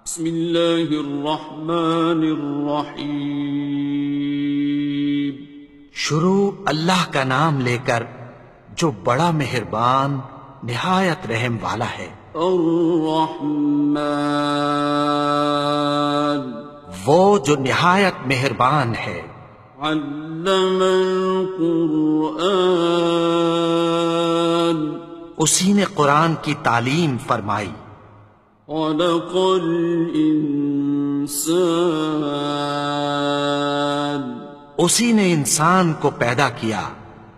بسم اللہ الرحمن الرحیم۔ شروع اللہ کا نام لے کر جو بڑا مہربان نہایت رحم والا ہے۔ الرحمن، وہ جو نہایت مہربان ہے۔ علم القرآن، اسی نے قرآن کی تعلیم فرمائی۔ خلق الانسان، اسی نے انسان کو پیدا کیا۔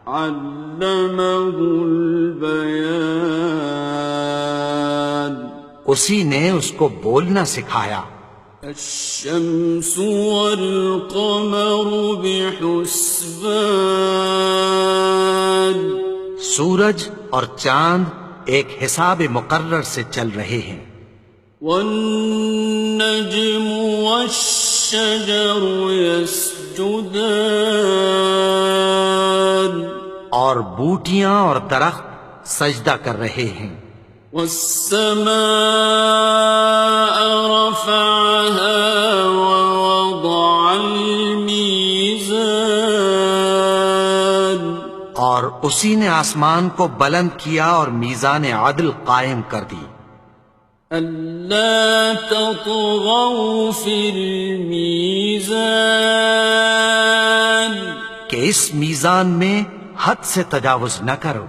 علمہ البیان، اسی نے اس کو بولنا سکھایا۔ الشمس والقمر بحسبان، سورج اور چاند ایک حساب مقرر سے چل رہے ہیں۔ والنجم والشجر يسجدان، اور بوٹیاں اور درخت سجدہ کر رہے ہیں۔ والسماء رفعها ووضع الميزان، اور اسی نے آسمان کو بلند کیا اور میزان عدل قائم کر دی۔ ألا تطغوا في الميزان، کہ اس میزان میں حد سے تجاوز نہ کرو۔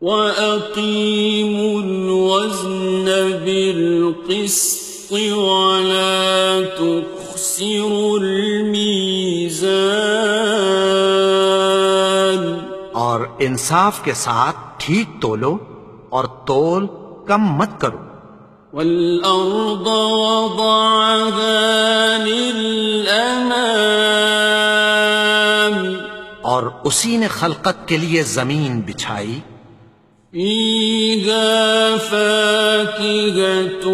وَأَقِيمُوا الْوَزْنَ بِالْقِسْطِ وَلَا تُخْسِرُوا الْمِيزَانَ، اور انصاف کے ساتھ ٹھیک تولو اور تول کم مت کرو۔ وَالْأَرْضَ وَضَعَهَا لِلْأَنَامِ، اور اسی نے خلقت کے لیے زمین بچھائی۔ فِيهَا فَاكِهَةٌ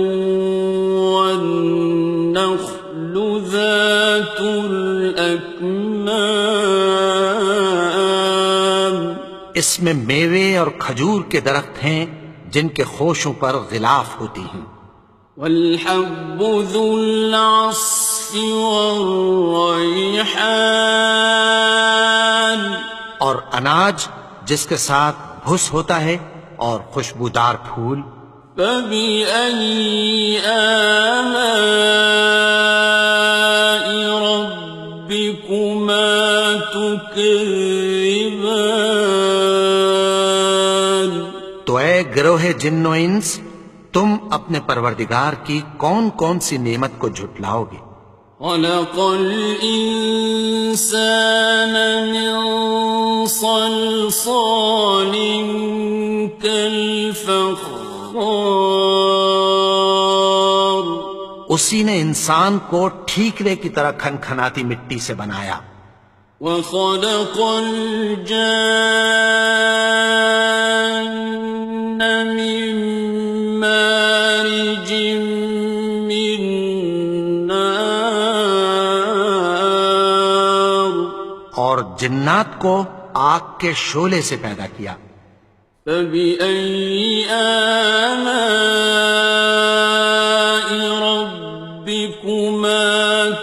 وَالنَّخْلُ ذَاتُ الْأَكْمَامِ، اس میں میوے اور کھجور کے درخت ہیں جن کے خوشوں پر غلاف ہوتی ہیں۔ وَالْحَبُّ ذُو الْعَصْفِ وَالرَّيْحَانُ، اور اناج جس کے ساتھ بھس ہوتا ہے اور خوشبودار پھول۔ فَبِأَيِّ آلَاءِ رَبِّكُمَا تُكَذِّبَانِ، تو اے گروہ جن و انس، تم اپنے پروردگار کی کون کون سی نعمت کو جھٹلاؤ گے؟ خَلَقَ الْإِنسَانَ مِنْ صَلْصَالٍ كَالْفَخَّارِ، اسی نے انسان کو ٹھیکرے کی طرح کھنکھناتی مٹی سے بنایا۔ وَخَلَقَ الْجَانَّ مِن مَّارِجٍ مِّن نَّارٍ، اور جنات کو آگ کے شعلے سے پیدا کیا۔ فَبِأَيِّ آلَاءِ رَبِّكُمَا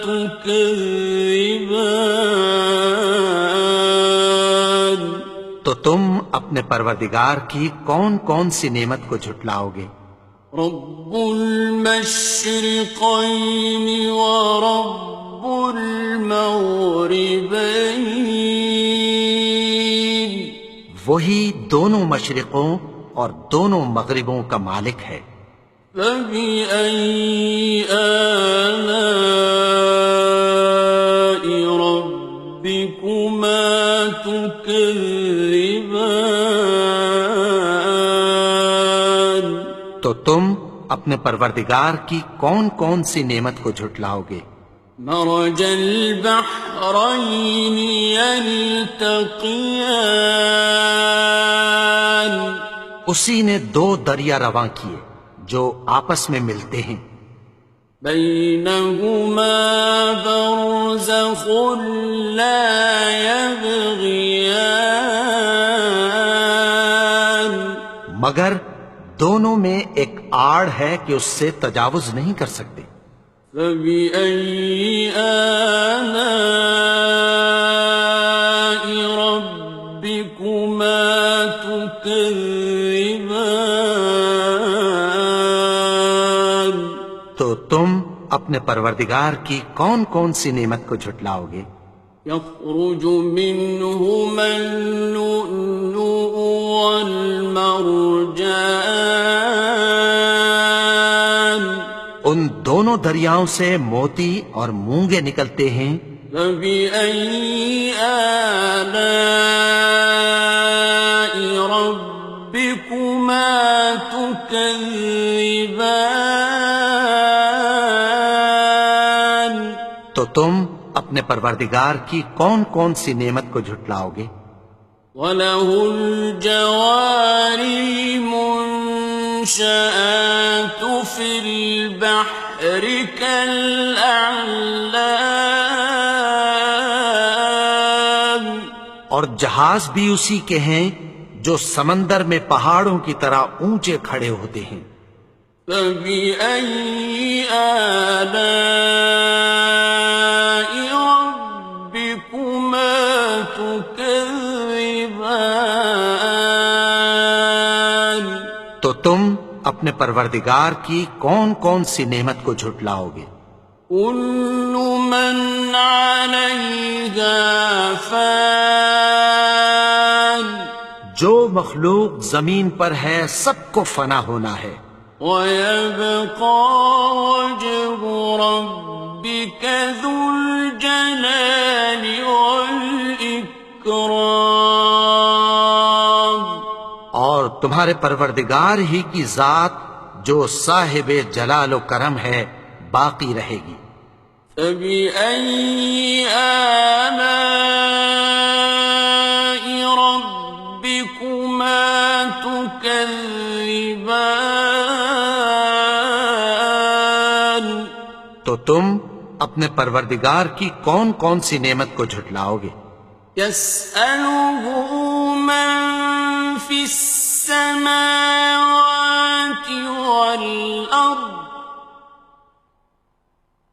تُكَذِّبَانِ، تو تم اپنے پروردگار کی کون کون سی نعمت کو جھٹلاؤ گے؟ رب المشرقين ورب المغربين، وہی دونوں مشرقوں اور دونوں مغربوں کا مالک ہے۔ فبأي آلاء ربكما تكذبان، تو تم اپنے پروردگار کی کون کون سی نعمت کو جھٹلاؤ گے؟ مرج البحرين يلتقيان، اسی نے دو دریا رواں کیے جو آپس میں ملتے ہیں۔ بينهما برزخ لا يبغيان، مگر دونوں میں ایک آڑ ہے کہ اس سے تجاوز نہیں کر سکتے۔ فبأي آلاء ربكما تكذبان؟ تو تم اپنے پروردگار کی کون کون سی نعمت کو جھٹلاؤ گے؟ يخرج منهما اللؤلؤ والمرجان ان دونوں دریاؤں سے موتی اور مونگے نکلتے ہیں۔ فبأي آلاء ربكما تكذبان؟ تو تم اپنے پروردگار کی کون کون سی نعمت کو جھٹلاؤ گے؟ وَلَهُ الْجَوَارِ الْمُنشَآتُ فِي الْبَحْرِ كَالْأَعْلَامِ، اور جہاز بھی اسی کے ہیں جو سمندر میں پہاڑوں کی طرح اونچے کھڑے ہوتے ہیں۔ فَبِأَيِّ آلَاءِ رَبِّكُمَا تُكَذِّبَانِ؟ تو تم اپنے پروردگار کی کون کون سی نعمت کو جھٹلاؤ گے؟ كُلُّ مَنْ عَلَيْهَا فَانٍ، جو مخلوق زمین پر ہے سب کو فنا ہونا ہے۔ وَيَبْقَى وَجْهُ رَبِّكَ ذُو الْجَلَالِ وَالْإِكْرَامِ، اور تمہارے پروردگار ہی کی ذات جو صاحب جلال و کرم ہے باقی رہے گی۔ فَبِأَيِّ آلَاءِ رَبِّكُمَا تُكَذِّبَانِ؟ تو تم اپنے پروردگار کی کون کون سی نعمت کو جھٹلاؤ گے؟ يَسْأَلُهُ مَن فِي السَّمَاوَاتِ وَالْأَرْضِ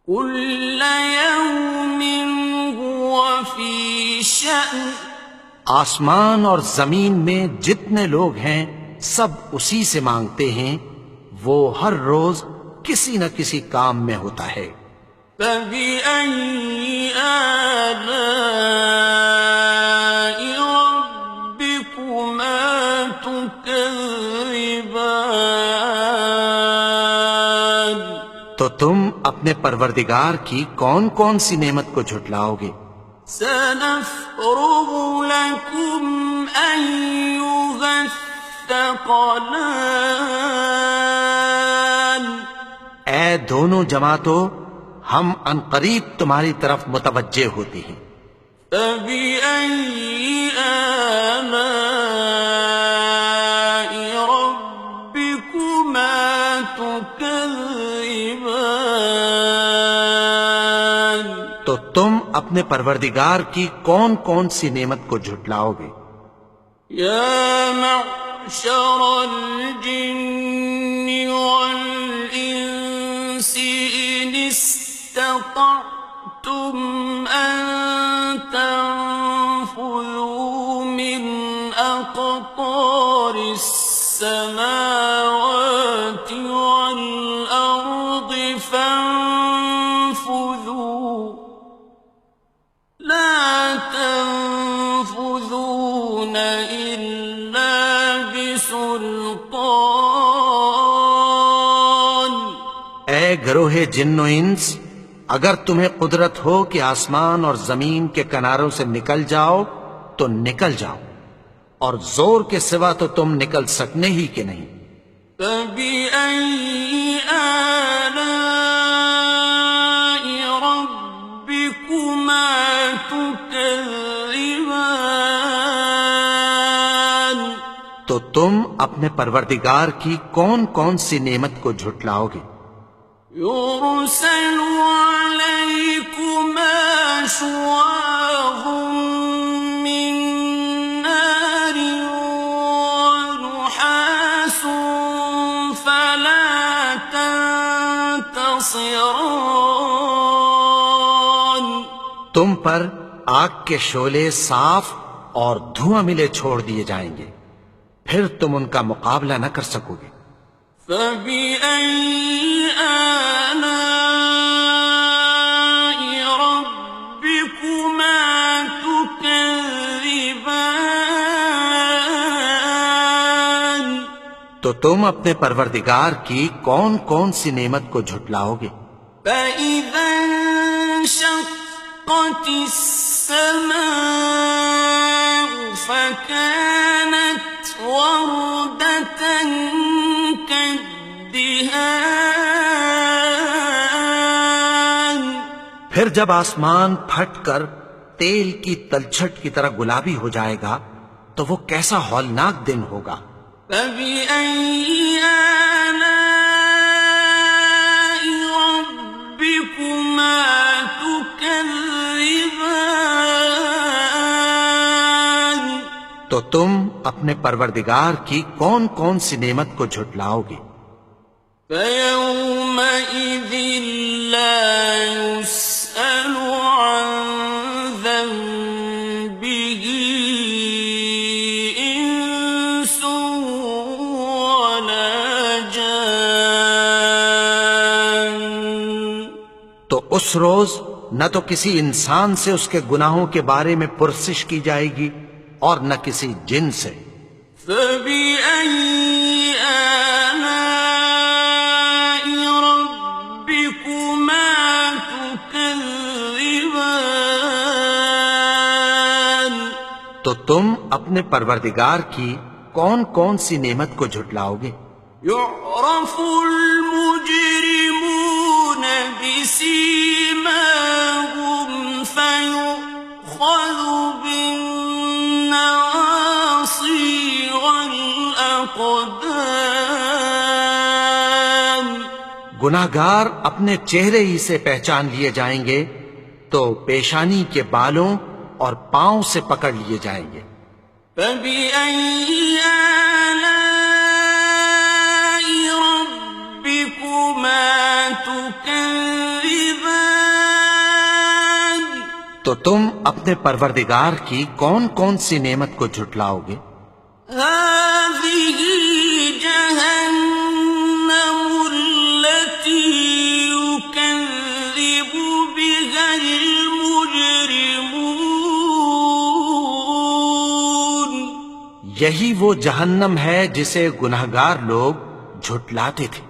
كُلَّ يَوْمٍ هُوَ فِي شَأْنٍ، آسمان اور زمین میں جتنے لوگ ہیں سب اسی سے مانگتے ہیں، وہ ہر روز کسی نہ کسی کام میں ہوتا ہے۔ فَبِأَيِّ آلَاءِ رَبِّكُمَا تُكَذِّبَانِ؟ تو تم اپنے پروردگار کی کون کون سی نعمت کو جھٹلاؤ گے؟ سَنَفْرُغُ لَكُمْ أَيُّهَ الثَّقَلَانِ؟ اے دونوں جماعتوں، ہم عنقریب تمہاری طرف متوجہ ہوتے ہیں۔ فَبِأَيِّ آلَاءِ رَبِّكُمَا تُكَذِّبَانِ؟ تو تم اپنے پروردگار کی کون کون سی نعمت کو جھٹلاؤ گے؟ يَا مَعْشَرَ الْجِنِّ وَالْإِنسِ إِنِ اسْتَطَعْتُمْ أَن تَنفُذُوا مِنْ أَقْطَارِ السَّمَاوَاتِ وَالْأَرْضِ فَانفُذُوا لَا تَنفُذُونَ إِلَّا بِسُلْطَانٍ۔ اے گروہ جن و انس، اگر تمہیں قدرت ہو کہ آسمان اور زمین کے کناروں سے نکل جاؤ تو نکل جاؤ، اور زور کے سوا تو تم نکل سکنے ہی کے نہیں۔ فَبِأَيِّ آلَاءِ رَبِّكُمَا تُكَذِّبَانِ؟ تو تم اپنے پروردگار کی کون کون سی نعمت کو جھٹلاؤ گے؟ يُرْسَلُ عَلَيْكُمَا شُوَاظٌ مِّن نَّارٍ وَنُحَاسٌ ناصران تم پر آگ کے شعلے صاف اور دھواں ملے چھوڑ دیے جائیں گے، پھر تم ان کا مقابلہ نہ کر سکو گے۔ فبأي آلاء ربكما تكذبان تو تم اپنے پروردگار کی کون کون سی نعمت کو جھٹلاؤ گے؟ فإذا انشقت السماء فكانت وردة كالدهان پھر جب آسمان پھٹ کر تیل کی تلچھٹ کی طرح گلابی ہو جائے گا تو وہ کیسا ہولناک دن ہوگا۔ فبأي آلاء ربكما تكذبان تو تم اپنے پروردگار کی کون کون سی نعمت کو جھٹلاؤ گے؟ فيومئذ لا يسأل عن ذنبه إنس ولا جان تو اس روز نہ تو کسی انسان سے اس کے گناہوں کے بارے میں پرسش کی جائے گی اور نہ کسی جن سے۔ فبأي آلاء ربكما تكذبان تو تم اپنے پروردگار کی کون کون سی نعمت کو جھٹلاؤ گے؟ يعرف المجرمون بسيماهم فيؤخذ بالنواصي والأقدام گناہگار اپنے چہرے ہی سے پہچان لیے جائیں گے تو پیشانی کے بالوں اور پاؤں سے پکڑ لیے جائیں گے۔ فبأي آلاء ربكما تكذبان تو تم اپنے پروردگار کی کون کون سی نعمت کو جھٹلاؤ گے؟ هذه جهنم التي يكذب بها المجرمون یہی وہ جہنم ہے جسے گناہگار لوگ جھٹلاتے تھے۔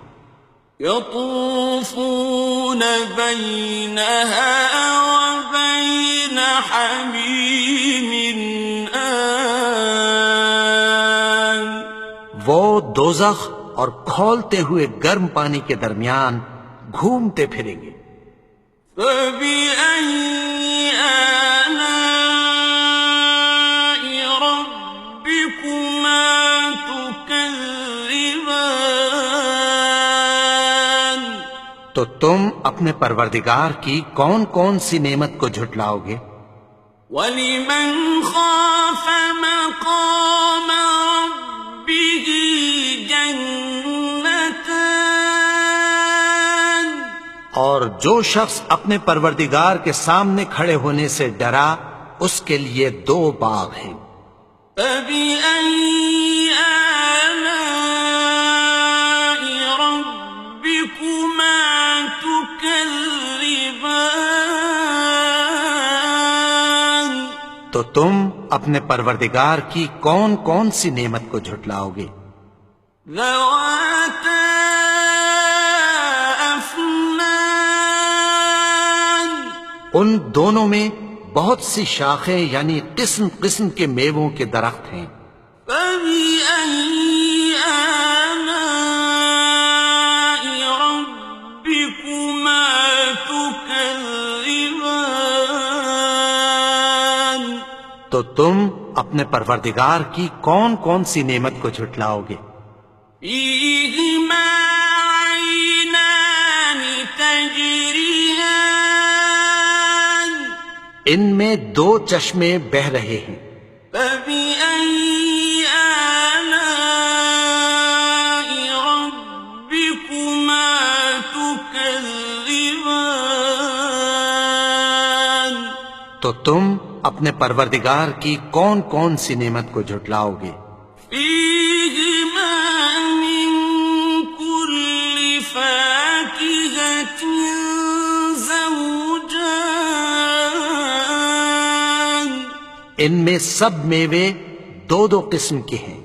يطوفون بينها وبين حميم آن وہ دوزخ اور کھولتے ہوئے گرم پانی کے درمیان گھومتے پھریں گے۔ فبأي آلاء ربكما تكذبان تو تم اپنے پروردگار کی کون کون سی نعمت کو جھٹلاؤ گے؟ وَلِمَنْ خَافَ مَقَامَ رَبِّهِ جَنَّتَانِ اور جو شخص اپنے پروردگار کے سامنے کھڑے ہونے سے ڈرا اس کے لیے دو باغ ہیں۔ فَبِأَيِّ آلَاءِ رَبِّكُمَا تُكَذِّبَانِ تو تم اپنے پروردگار کی کون کون سی نعمت کو جھٹلاؤ گے؟ ذَوَاتَا أَفْنَانٍ ان دونوں میں بہت سی شاخیں یعنی قسم قسم کے میووں کے درخت ہیں۔ فَبِأَيِّ آلَاءِ رَبِّكُمَا تُكَذِّبَانِ تو تم اپنے پروردگار کی کون کون سی نعمت کو جھٹلاؤ گے؟ فِيهِمَا عَيْنَانِ تَجْرِيَانِ ان میں دو چشمے بہہ رہے ہیں۔ فَبِأَيِّ آلَاءِ رَبِّكُمَا تُكَذِّبَانِ تو تم اپنے پروردگار کی کون کون سی نعمت کو جھٹلاؤ گے؟ فيهما من كل فاكهة زوجان ان میں سب میوے دو دو قسم کے ہیں۔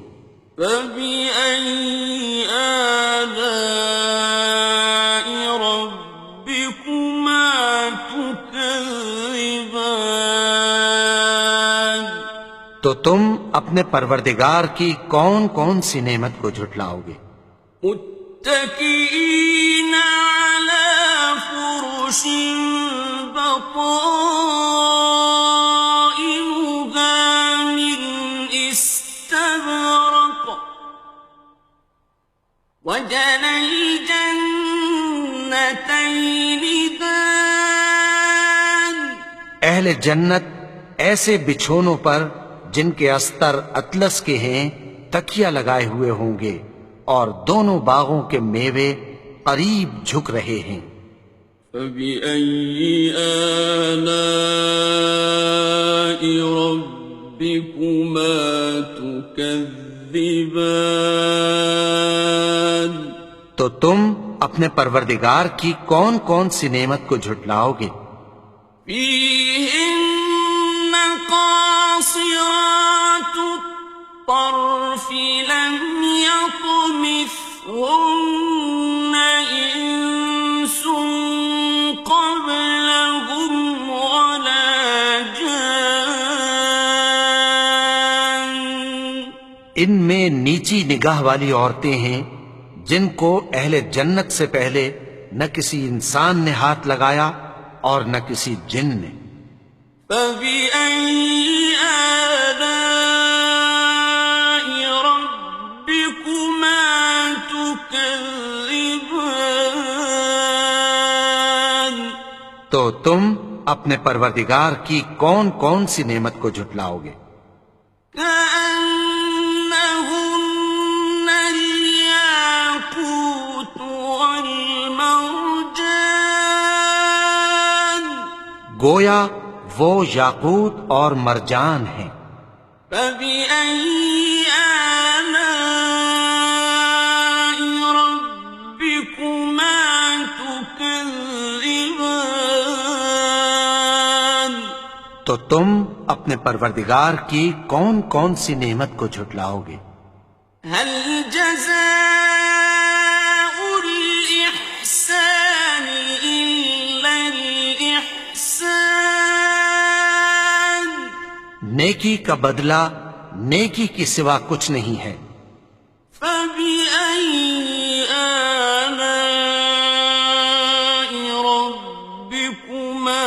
فبأي آلاء ربكما تكذبان تو تم اپنے پروردگار کی کون کون سی نعمت کو جھٹلاؤ گے؟ متكئين على فرش بطائنها من استبرق وجنى الجنتين دان اہل جنت ایسے بچھونوں پر جن کے استر اطلس کے ہیں تکیہ لگائے ہوئے ہوں گے، اور دونوں باغوں کے میوے قریب جھک رہے ہیں۔ فبأي آلاء ربكما تكذبان تو تم اپنے پروردگار کی کون کون سی نعمت کو جھٹلاؤ گے؟ فيهن قاصرات الطرف لم يطمثهن إنس قبلهم ولا جان ان میں نیچی نگاہ والی عورتیں ہیں جن کو اہل جنت سے پہلے نہ کسی انسان نے ہاتھ لگایا اور نہ کسی جن نے۔ فبأي آلاء ربكما تكذبان تو تم اپنے پروردگار کی کون کون سی نعمت کو جھٹلاؤ گے؟ كأنهن الياقوت والمرجان گویا وہ یاقوت اور مرجان ہیں۔ فبأي آلاء ربكما تكذبان تو تم اپنے پروردگار کی کون کون سی نعمت کو جھٹلاؤ گے؟ هل جزاء الإحسان إلا الإحسان نیکی کا بدلہ نیکی کی سوا کچھ نہیں ہے۔ فبأي آلاء ربكما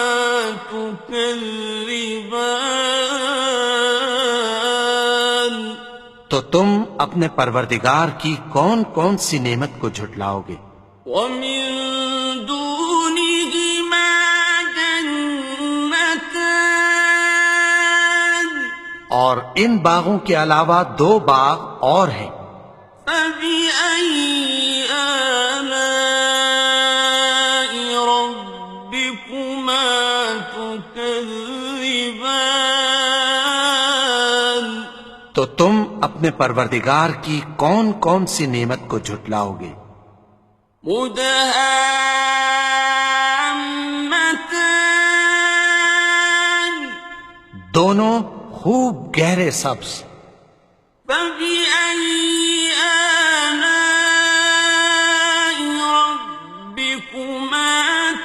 تكذبان تو تم اپنے پروردگار کی کون کون سی نعمت کو جھٹلاؤ گے؟ ومن دونهما جنتان اور ان باغوں کے علاوہ دو باغ اور ہیں۔ فبأي آلاء ربكما تكذبان تو تم اپنے پروردگار کی کون کون سی نعمت کو جھٹلاؤ گے؟ مدهامتان دونوں خوب گہرے سبز۔ فبأي آلاء ربكما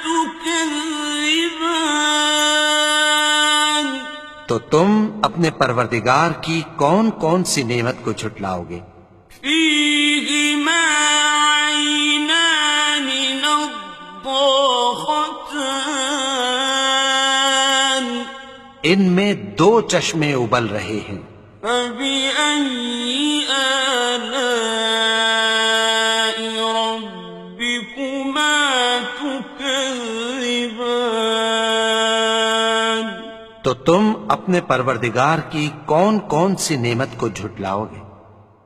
تكذبان تو تم اپنے پروردگار کی کون کون سی نعمت کو جھٹلاؤ گے؟ فيهما عينان نضاختان ان میں دو چشمے ابل رہے ہیں۔ فبأي آلاء ربكما تكذبان تو تم اپنے پروردگار کی کون کون سی نعمت کو جھٹلاؤ گے؟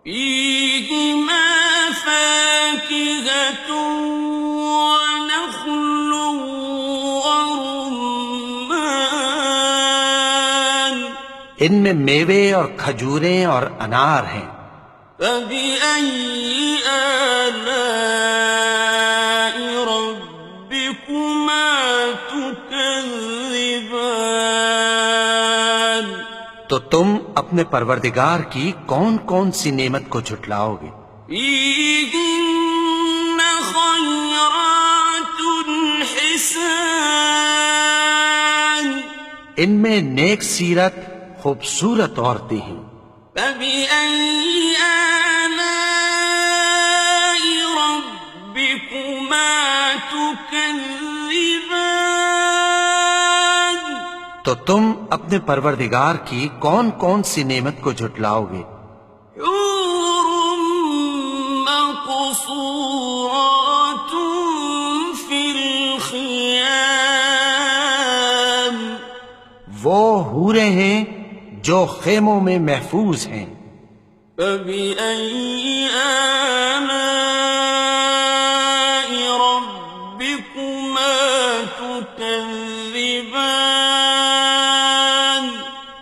فيهما فاكهة ونخل ورمان ان میں میوے اور کھجوریں اور انار ہیں۔ فبأي آلاء ربكما تكذبان؟ تو تم اپنے پروردگار کی کون کون سی نعمت کو جھٹلاؤ گے؟ فيهن خيرات حسان، ان میں نیک سیرت خوبصورت عورتیں ہیں۔ فبأي آلاء ربكما تكذبان؟ تو تم اپنے پروردگار کی کون کون سی نعمت کو جھٹلاؤ گے؟ حور مقصورات في الخيام، وہ حوریں ہیں جو خیموں میں محفوظ ہیں۔ فبأي آلاء ربكما تكذبان؟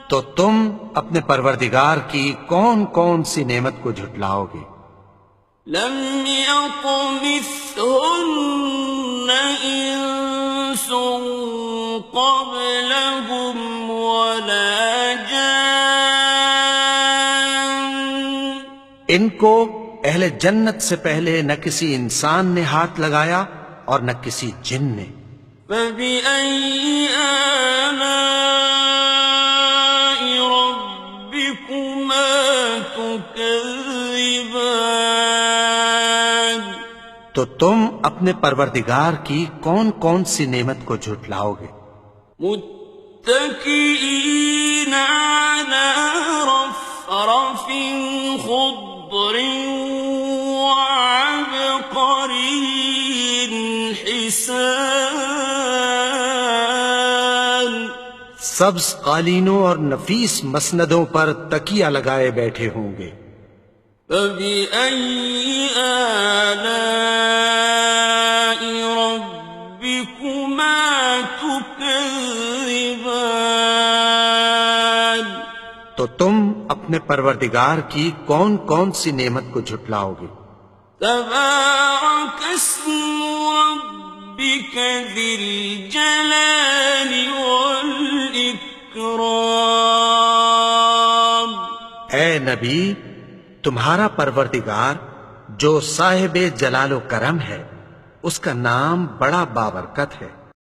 تو تم اپنے پروردگار کی کون کون سی نعمت کو جھٹلاؤ گے؟ لم يطمثهن إنس قبلهم ولا جان، ان کو اہل جنت سے پہلے نہ کسی انسان نے ہاتھ لگایا اور نہ کسی جن نے۔ فبأي آلاء ربكما تكذبان؟ تو تم اپنے پروردگار کی کون کون سی نعمت کو جھٹلاؤ گے؟ متكئين على رفرف خضر وعبقري حسان، سبز قالینوں اور نفیس مسندوں پر تکیہ لگائے بیٹھے ہوں گے۔ فبأي آلاء ربكما تكذبان؟ تو تم اپنے پروردگار کی کون کون سی نعمت کو جھٹلاؤ گے؟ تبارك اسم ربك ذي الجلال والإكرام۔ اے نبی، تمہارا پروردگار جو صاحب جلال و کرم ہے، اس کا نام بڑا بابرکت ہے۔